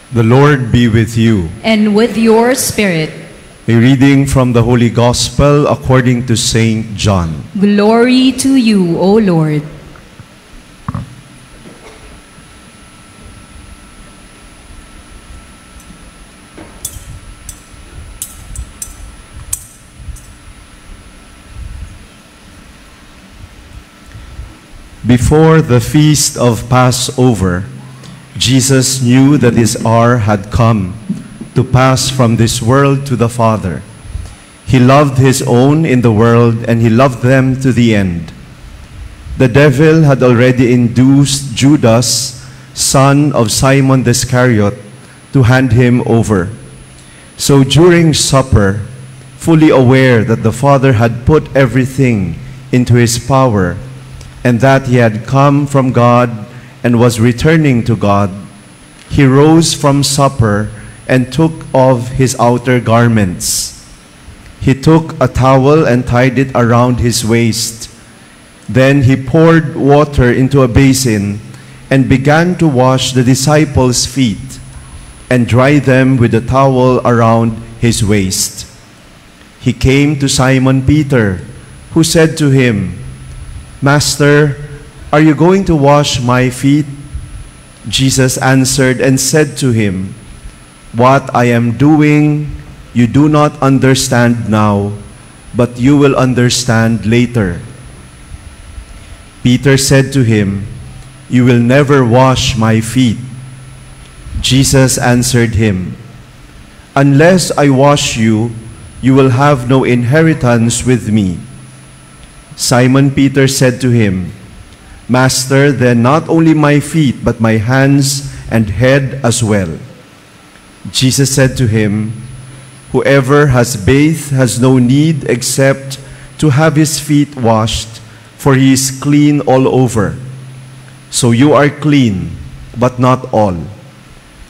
The Lord be with you. And with your spirit. A reading from the Holy Gospel according to Saint John. Glory to you, O Lord. Before the feast of Passover, Jesus knew that his hour had come to pass from this world to the Father. He loved his own in the world, and he loved them to the end. The devil had already induced Judas, son of Simon the Iscariot, to hand him over. So during supper, fully aware that the Father had put everything into his power, and that he had come from God and was returning to God, he rose from supper and took off his outer garments. He took a towel and tied it around his waist. Then he poured water into a basin and began to wash the disciples' feet and dry them with the towel around his waist. He came to Simon Peter, who said to him, "Master, are you going to wash my feet?" Jesus answered and said to him, "What I am doing you do not understand now, but you will understand later." Peter said to him, "You will never wash my feet." Jesus answered him, "Unless I wash you, you will have no inheritance with me." Simon Peter said to him, "Master, then not only my feet, but my hands and head as well." Jesus said to him, "Whoever has bathed has no need except to have his feet washed, for he is clean all over. So you are clean, but not all."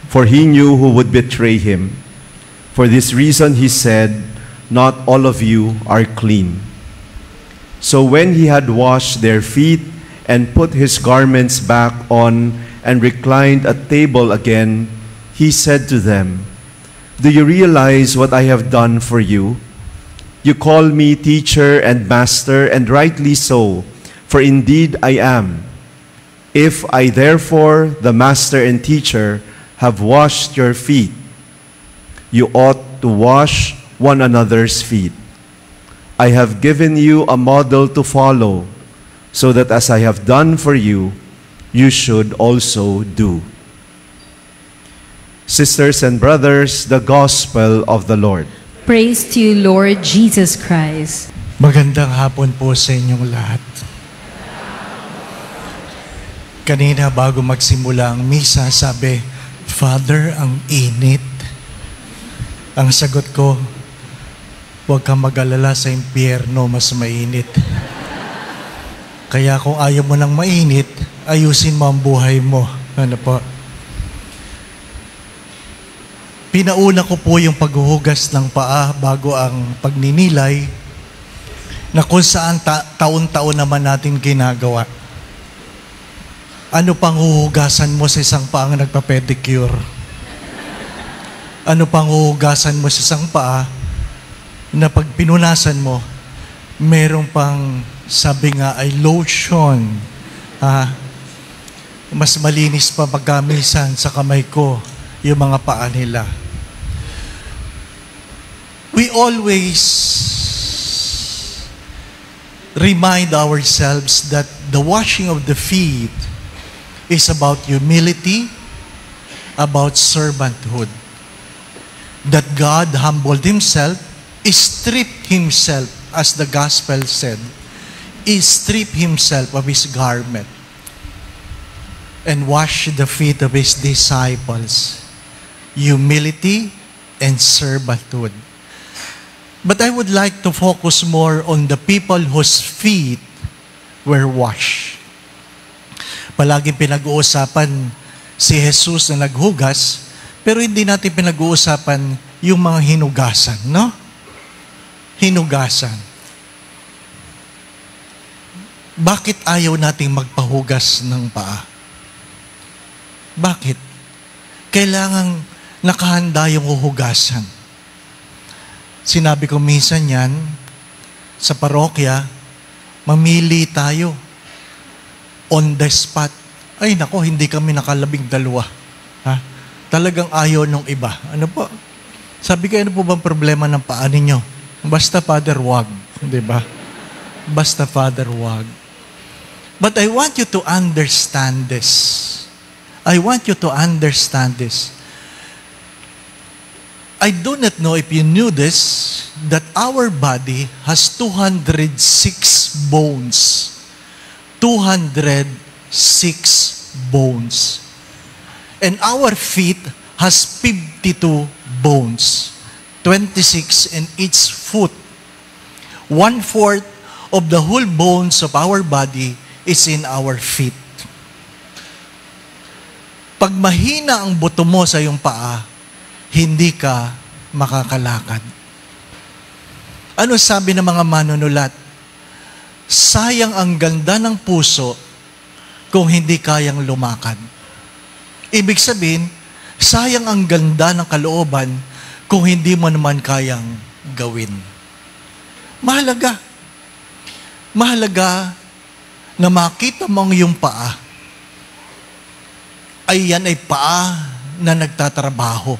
For he knew who would betray him. For this reason he said, "Not all of you are clean." So when he had washed their feet and put his garments back on and reclined at table again, he said to them, "Do you realize what I have done for you? You call me teacher and master, and rightly so, for indeed I am. If I therefore, the master and teacher, have washed your feet, you ought to wash one another's feet. I have given you a model to follow, so that as I have done for you, you should also do." Sisters and brothers, the Gospel of the Lord. Praise to you, Lord Jesus Christ. Magandang hapon po sa inyong lahat. Kanina bago magsimula ang misa, sabi, "Father, ang init." Ang sagot ko, huwag kang mag-alala, sa impyerno mas mainit. Kaya kung ayaw mo ng mainit, ayusin mo ang buhay mo. Ano po? Pinauna ko po yung paghuhugas ng paa bago ang pagninilay, na kung saan taon-taon naman natin ginagawa. Ano pang huhugasan mo sa isang paang nagpa-pedicure? Ano pang huhugasan mo sa isang paa na pag pinunasan mo, merong pang, sabi nga ay lotion. Mas malinis pa pagkamisan sa kamay ko yung mga paa nila. We always remind ourselves that the washing of the feet is about humility, about servanthood. That God humbled himself, stripped himself, as the gospel said, stripped himself of his garment and washed the feet of his disciples. Humility and servanthood. But I would like to focus more on the people whose feet were washed. Palaging pinag-uusapan si Jesus na naghugas, pero hindi natin pinag-uusapan yung mga hinugasan, no? Hinugasan. Bakit ayaw nating magpahugas ng paa? Bakit? kailangang nakahanda yung huhugasan. Sinabi ko minsan yan, sa parokya, mamili tayo on the spot. Ay nako, hindi kami nakalabing-dalawa. Ha? Talagang ayaw nung iba. Ano po? Sabi ko, ano po bang problema ng paa ninyo? Basta Father, wag. Di ba? Basta Father, wag. But I want you to understand this. I want you to understand this. I do not know if you knew this, that our body has 206 bones. 206 bones. And our feet has 52 bones. 26 in each foot. 1/4 of the whole bones of our body is in our feet. Pag mahina ang buto mo sa iyong paa, hindi ka makakalakad. Ano sabi ng mga manunulat? Sayang ang ganda ng puso kung hindi kayang lumakad. Ibig sabihin, sayang ang ganda ng kalooban kung hindi mo naman kayang gawin. Mahalaga. Mahalaga na makita mo ang iyong paa, ay yan ay paa na nagtatrabaho.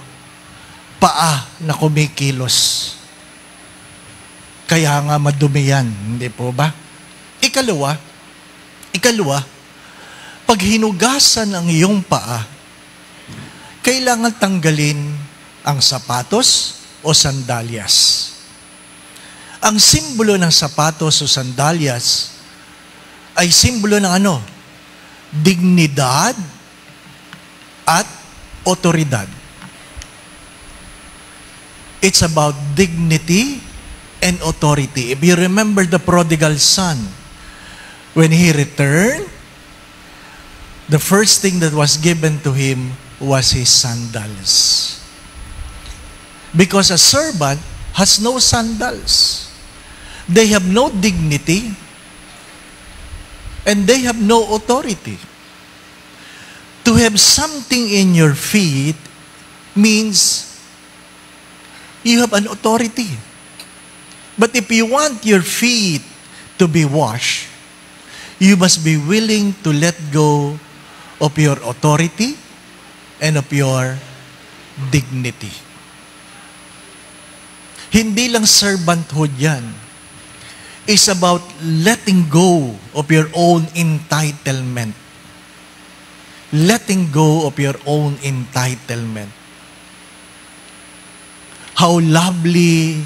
Paa na kumikilos. Kaya nga madumi yan, hindi po ba? Ikalawa, pag hinugasan ang iyong paa, kailangan tanggalin ang sapatos o sandalyas. Ang simbolo ng sapatos o sandalyas ay simbolo ng ano? Dignidad at otoridad. It's about dignity and authority. If you remember the prodigal son, when he returned, the first thing that was given to him was his sandals. Because a servant has no sandals. They have no dignity and they have no authority. To have something in your feet means you have an authority. But if you want your feet to be washed, you must be willing to let go of your authority and of your dignity. Hindi lang servanthood yan. It's about letting go of your own entitlement. Letting go of your own entitlement. How lovely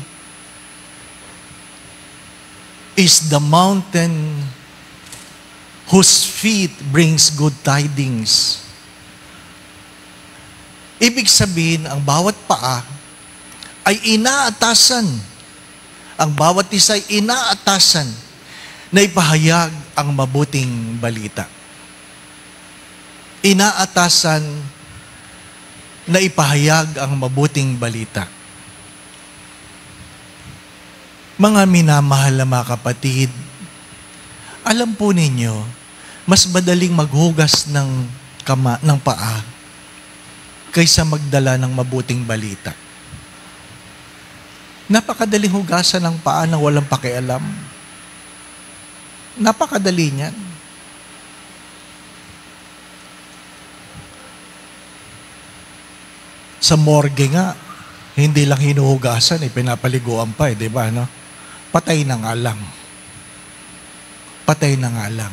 is the mountain whose feet brings good tidings. Ibig sabihin, ang bawat paa ay inaatasan. Ang bawat isa ay inaatasan na ipahayag ang mabuting balita. Inaatasan na ipahayag ang mabuting balita. Mga minamahal na mga kapatid, alam po ninyo, mas madaling maghugas ng paa kaysa magdala ng mabuting balita. Napakadaling hugasan ng paa nang walang pakialam. Napakadali niyan. Sa morgue nga, hindi lang hinuhugasan, pinapaliguan pa, di ba? No? Patay na nga lang. Patay na nga lang.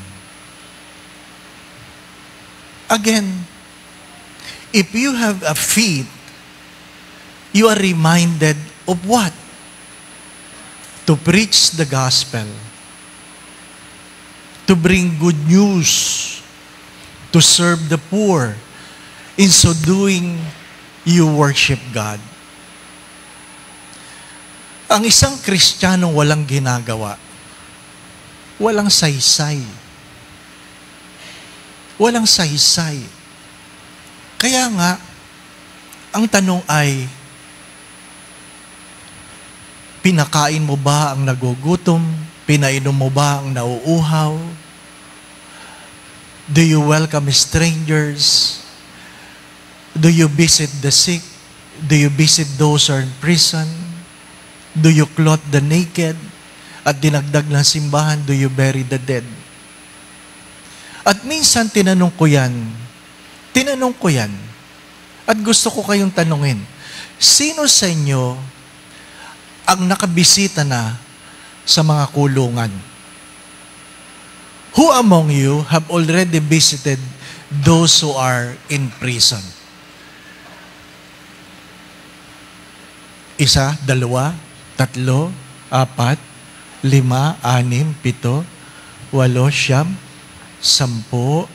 Again, if you have a feet, you are reminded of what? To preach the gospel. To bring good news. To serve the poor. In so doing, you worship God. Ang isang Kristiyanong walang ginagawa, walang saysay. Walang saysay. Kaya nga, ang tanong ay, pinakain mo ba ang nagugutom? Pinainom mo ba ang nauuhaw? Do you welcome strangers? Do you visit the sick? Do you visit those who are in prison? Do you clothe the naked? At dinagdag ng simbahan, do you bury the dead? At minsan tinanong ko yan. At gusto ko kayong tanungin, sino sa inyo ang nakabisita na sa mga kulungan? Who among you have already visited those who are in prison? 1, 2, 3, 4, 5, 6, 7, 8, 9, 10.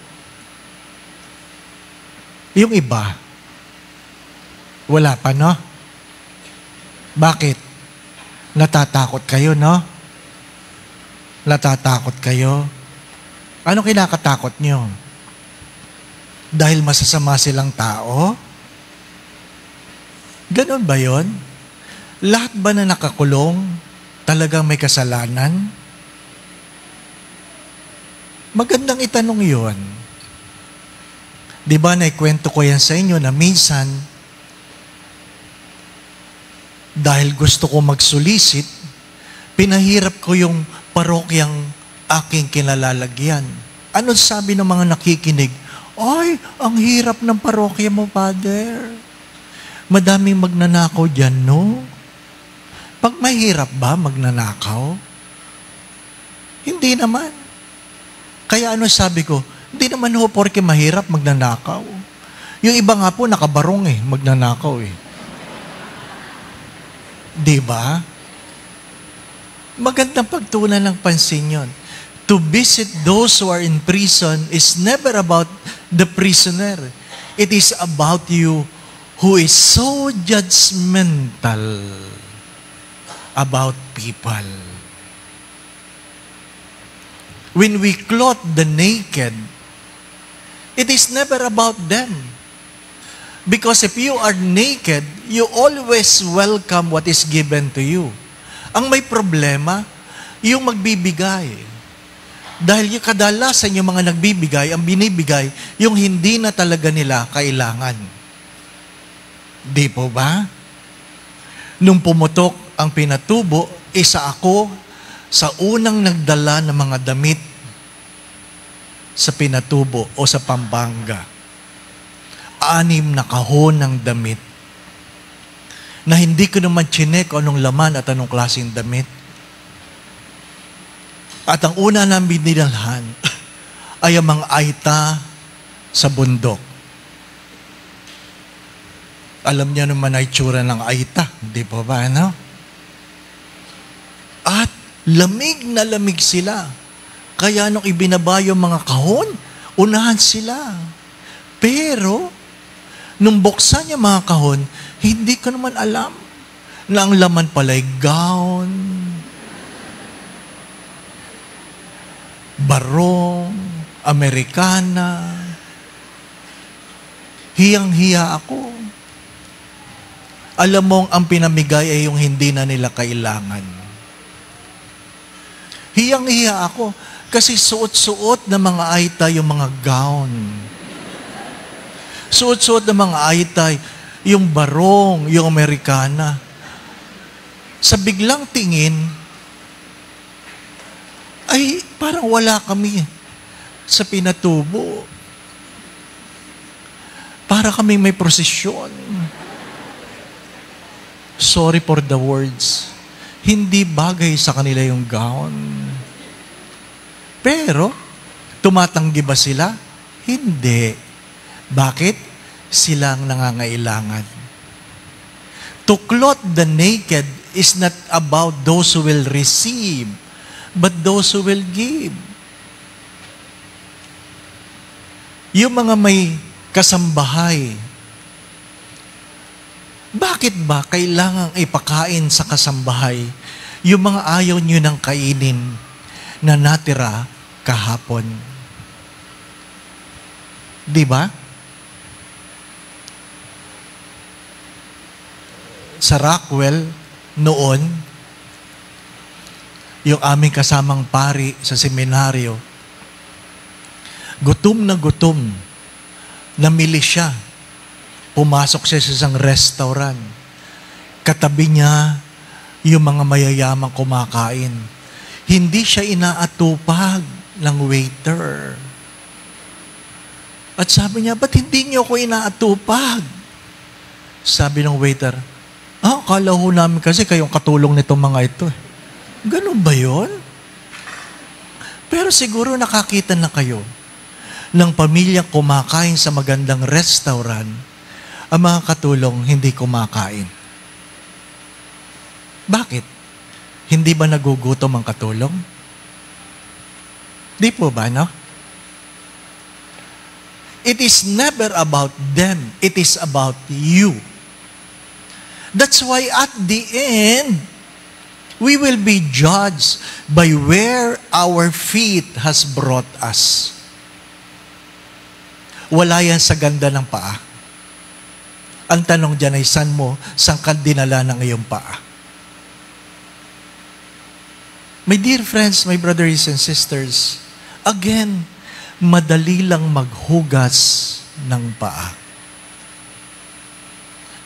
Yung iba, wala pa, no? Bakit? Natatakot kayo, no? Natatakot kayo. Ano kinakatakot nyo? Dahil masasama silang tao? Ganon ba yon? Lahat ba na nakakulong talagang may kasalanan? Magandang itanong yon. Di ba naikwento ko yan sa inyo na minsan, dahil gusto ko magsulisit, pinahirap ko yung parokyang aking kinalalagyan. Ano sabi ng mga nakikinig? Ay, ang hirap ng parokya mo, Father. Madaming magnanakaw dyan, no? Pag mahirap ba magnanakaw? Hindi naman. Kaya ano sabi ko, hindi naman ho porke mahirap magnanakaw. Yung iba nga po nakabarong magnanakaw Diba? Magandang pagtuunan ng pansin yun. To visit those who are in prison is never about the prisoner. It is about you who is so judgmental about people. When we clothe the naked, it is never about them. Because if you are naked, you always welcome what is given to you. Ang may problema, yung magbibigay. Dahil yung kadalasan yung mga nagbibigay, ang binibigay, yung hindi na talaga nila kailangan. Di po ba? Nung pumutok ang pinatubo, isa ako sa unang nagdala ng mga damit sa pinatubo o sa Pampanga. 6 na kahon ng damit na hindi ko naman chinek anong laman at anong klaseng damit. At ang una namin dinalhan ay ang mga aita sa bundok. Alam niya naman ay tsura ng aita, di po ba, ano? At lamig na lamig sila. Kaya nung ibinaba yung mga kahon, unahan sila. Pero, nung buksan yung mga kahon, hindi ko naman alam na ang laman pala'y gown, barong, Amerikana. Hiyang-hiya ako. Alam mong ang pinamigay ay yung hindi na nila kailangan. Hiyang-hiya ako kasi suot-suot na mga aita yung mga gown. Suot-suot na mga aita yung barong, yung Amerikana. Sa biglang tingin, ay parang wala kami sa pinatubo. Para kaming may prosesyon. Sorry for the words. Hindi bagay sa kanila yung gown. Pero, tumatanggi ba sila? Hindi. Bakit? Sila ang nangangailangan. To clothe the naked is not about those who will receive, but those who will give. Yung mga may kasambahay, bakit ba kailangang ipakain sa kasambahay yung mga ayaw nyo ng kainin na natira kahapon? Di ba? Sa Rockwell, noon, yung aming kasamang pari sa seminaryo, gutom na milisya Pumasok siya sa isang restaurant. Katabi niya yung mga mayayamang kumakain. Hindi siya inaatupag ng waiter. At sabi niya, ba't hindi niyo ako inaatupag? Sabi ng waiter, akala ho namin kasi kayong katulong nitong mga ito. Ganun ba yun? Pero siguro nakakita na kayo ng pamilya kumakain sa magandang restaurant, ang mga katulong hindi kumakain. Bakit? Hindi ba nagugutom ang katulong? Di po ba, no? It is never about them. It is about you. That's why at the end, we will be judged by where our feet has brought us. Wala yan sa ganda ng paa. Ang tanong dyan ay, saan ka dinala ng iyong paa? My dear friends, my brothers and sisters, again, madali lang maghugas ng paa.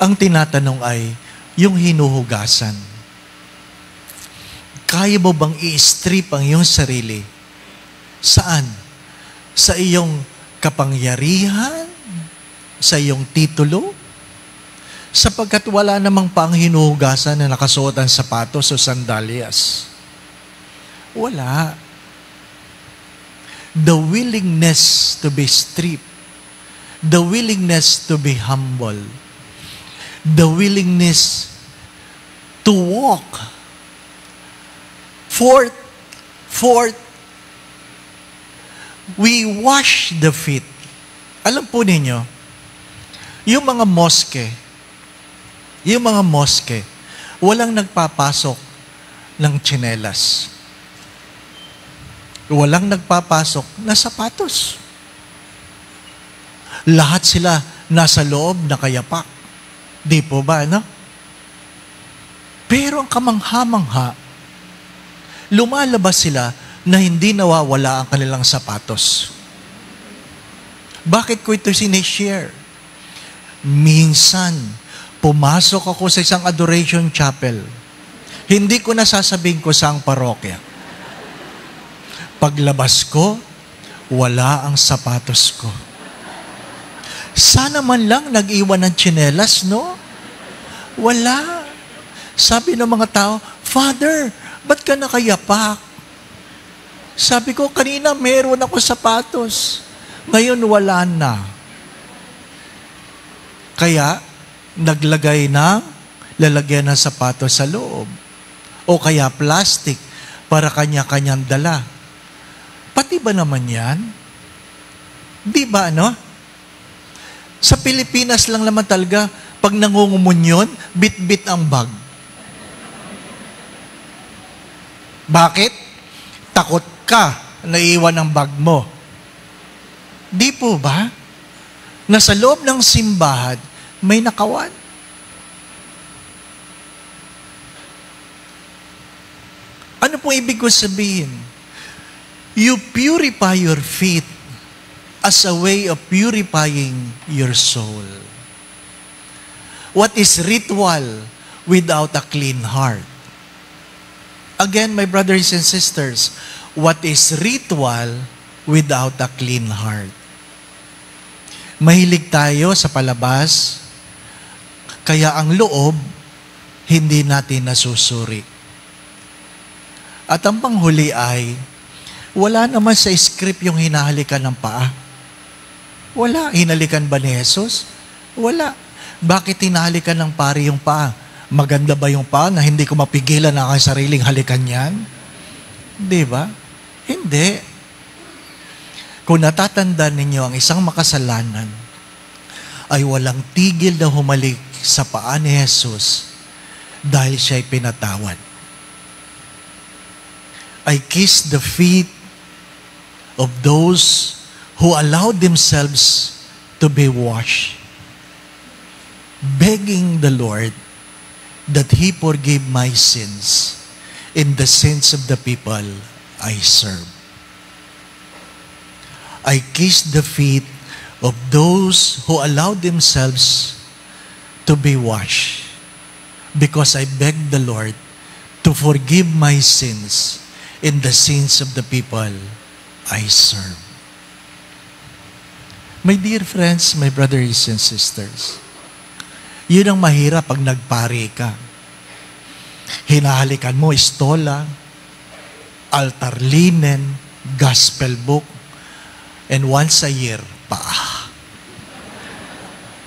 Ang tinatanong ay, yung hinuhugasan, kaya mo bang i-strip ang iyong sarili? Saan? Sa iyong kapangyarihan? Sa iyong titulo? Sapagkat wala namang pang hinuhugasan na nakasuot ang sapatos o sandalyas. Wala. The willingness to be stripped, the willingness to be humble, the willingness to walk forth, we wash the feet. Alam po ninyo, yung mga moske, walang nagpapasok ng tsinelas. Walang nagpapasok na sapatos. Lahat sila nasa loob na kayapak. Di po ba, no? Pero ang kamangha-mangha, lumalabas sila na hindi nawawala ang kanilang sapatos. Bakit ko ito sinishare? Minsan, pumasok ako sa isang adoration chapel. Hindi ko nasasabihin ko saang parokya. Paglabas ko, wala ang sapatos ko. Sana man lang nag-iwan ng tsinelas, no? Wala. Sabi ng mga tao, Father, ba't ka nakayapak? Sabi ko, kanina meron ako sapatos. Ngayon wala na. Kaya, lalagyan ng sapatos sa loob. O kaya plastic para kanya-kanyang dala. Pati ba naman yan? Di ba, no? Sa Pilipinas lang naman talaga, pag nangungumunyon, bit-bit ang bag. Bakit? Takot ka na iwan ang bag mo. Di po ba? Nasa loob ng simbahan, may nakawan. Ano po ibig ko sabihin? You purify your feet as a way of purifying your soul. What is ritual without a clean heart? Again, my brothers and sisters, what is ritual without a clean heart? Mahilig tayo sa palabas, kaya ang loob, hindi natin nasusuri. At ang panghuli ay, wala naman sa script yung hinahalikan ng paa. Wala. Hinalikan ba ni Jesus? Wala. Bakit hinahalikan ng pari yung paa? Maganda ba yung paa na hindi ko mapigilan na aking sariling halikan yan? Di ba? Hindi. Kung natatandaan ninyo ang isang makasalanan, ay walang tigil na humalik sa paa ni Jesus dahil siya'y pinatawad. I kiss the feet of those who allowed themselves to be washed, begging the Lord that He forgive my sins and the sins of the people I serve. I kiss the feet of those who allowed themselves to be washed because I begged the Lord to forgive my sins and the sins of the people I serve. My dear friends, my brothers and sisters, yun ang mahirap pag nagpari ka. Hinahalikan mo estola, altar linen, gospel book, and once a year, paa.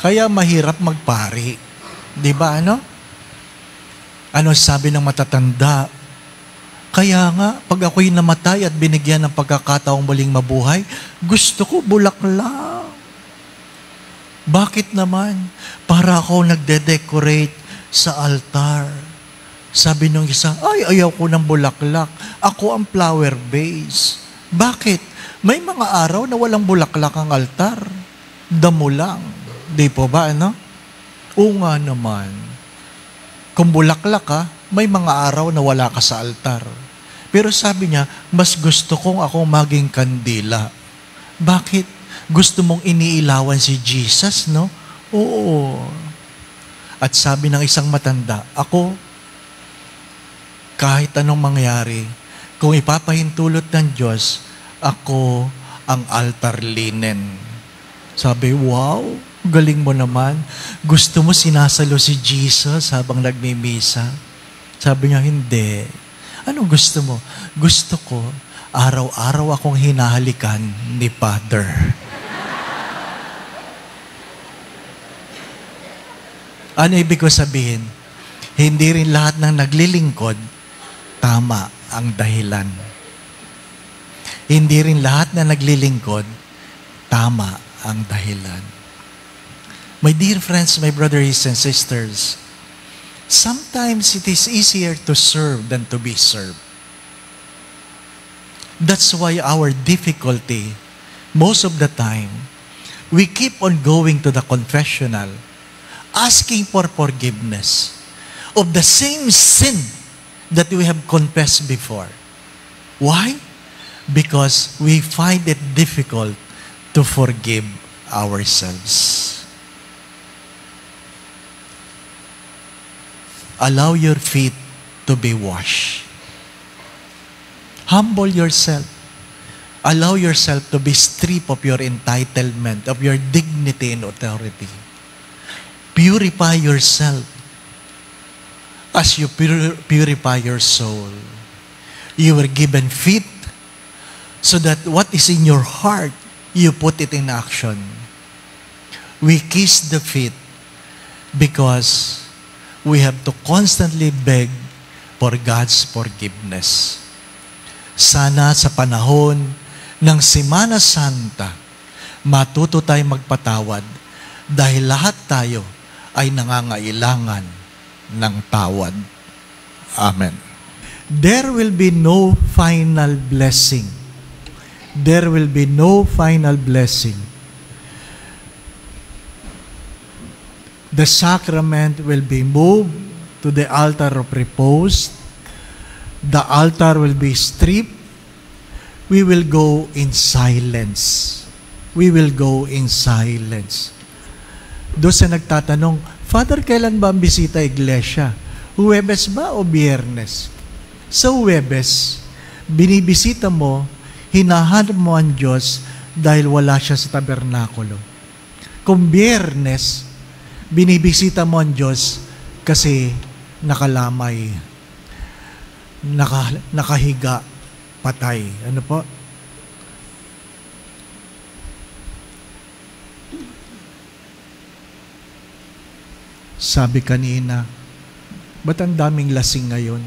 Kaya mahirap magpari. Di ba ano? Ano sabi ng matatanda? Kaya nga, pag ako'y namatay at binigyan ng pagkakataong muling mabuhay, gusto ko bulaklak. Bakit naman? Para ako nagde-decorate sa altar. Sabi nung isa, ay, ayaw ko ng bulaklak. Ako ang flower base. Bakit? May mga araw na walang bulaklak ang altar. Damo lang. Di po ba, ano? Oo nga naman. Kung bulaklak ka, may mga araw na wala ka sa altar. Pero sabi niya, mas gusto kong ako maging kandila. Bakit? Gusto mong iniilawan si Jesus, no? Oo. At sabi ng isang matanda, ako, kahit anong mangyari, kung ipapahintulot ng Diyos, ako ang altar linen. Sabi, wow, galing mo naman. Gusto mo sinasalo si Jesus habang nagmimisa? Sabi niya, hindi. Anong gusto mo? Gusto ko, araw-araw akong hinahalikan ni Father. Ano ibig ko sabihin? Hindi rin lahat ng naglilingkod, tama ang dahilan. Hindi rin lahat na naglilingkod, tama ang dahilan. My dear friends, my brothers and sisters, sometimes it is easier to serve than to be served. That's why our difficulty, most of the time, we keep on going to the confessional, asking for forgiveness of the same sin that we have confessed before. Why? Because we find it difficult to forgive ourselves. Allow your feet to be washed. Humble yourself. Allow yourself to be stripped of your entitlement, of your dignity and authority. Purify yourself as you purify your soul. You were given feet so that what is in your heart, you put it in action. We kiss the feet because we have to constantly beg for God's forgiveness. Sana sa panahon ng Semana Santa, matuto tayong magpatawad dahil lahat tayo ay nangangailangan ng tawad. Amen. There will be no final blessing. There will be no final blessing. The sacrament will be moved to the altar of repose. The altar will be stripped. We will go in silence. We will go in silence. Doon sa nagtatanong, Father, kailan ba ang bisita iglesia? Huwebes ba o Biyernes? Sa Huwebes, binibisita mo, hinahanap mo ang Diyos dahil wala siya sa tabernakulo. Kung Biyernes, binibisita mo ang Diyos kasi nakalamay, nakahiga, patay. Ano po? Sabi kanina, ba't ang daming lasing ngayon?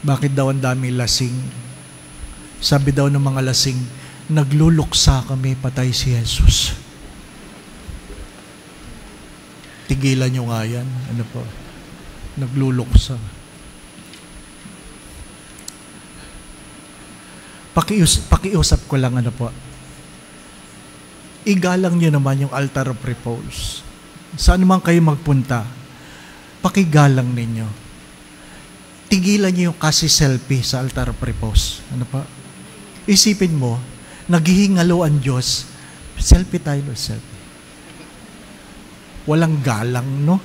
Bakit daw ang daming lasing? Sabi daw ng mga lasing, nagluluksa kami, patay si Jesus. Tigilan nyo nga yan. Ano po? Nagluluksa. Pakiusap ko lang, ano po? Igalang nyo naman yung altar of repose. Saan man kayo magpunta, pakigalang ninyo. Tigilan nyo yung kasi selfie sa altar of repose. Ano pa? Isipin mo, naghihingalo ang Diyos, selfie tayo, selfie. Walang galang, no?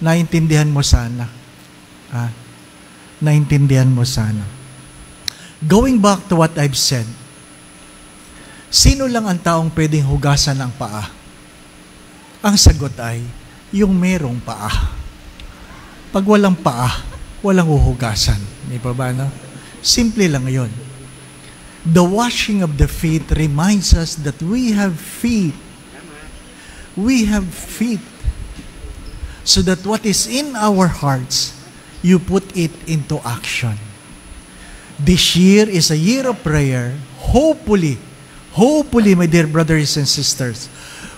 Naintindihan mo sana. Naintindihan mo sana. Going back to what I've said, sino lang ang taong pwedeng hugasan ang paa? Ang sagot ay, yung merong paa. Pag walang paa, walang uhugasan. Di ba ba, no? Simple lang yun. The washing of the feet reminds us that we have feet. We have feet. So that what is in our hearts, you put it into action. This year is a year of prayer. Hopefully, my dear brothers and sisters,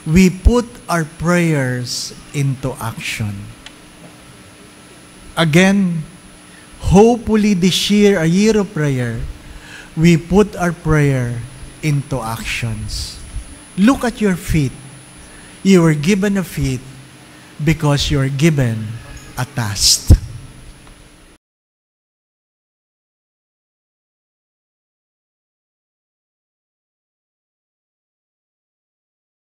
we put our prayers into action. Again, hopefully this year, a year of prayer, we put our prayer into actions. Look at your feet. You were given a feet because you're given a task.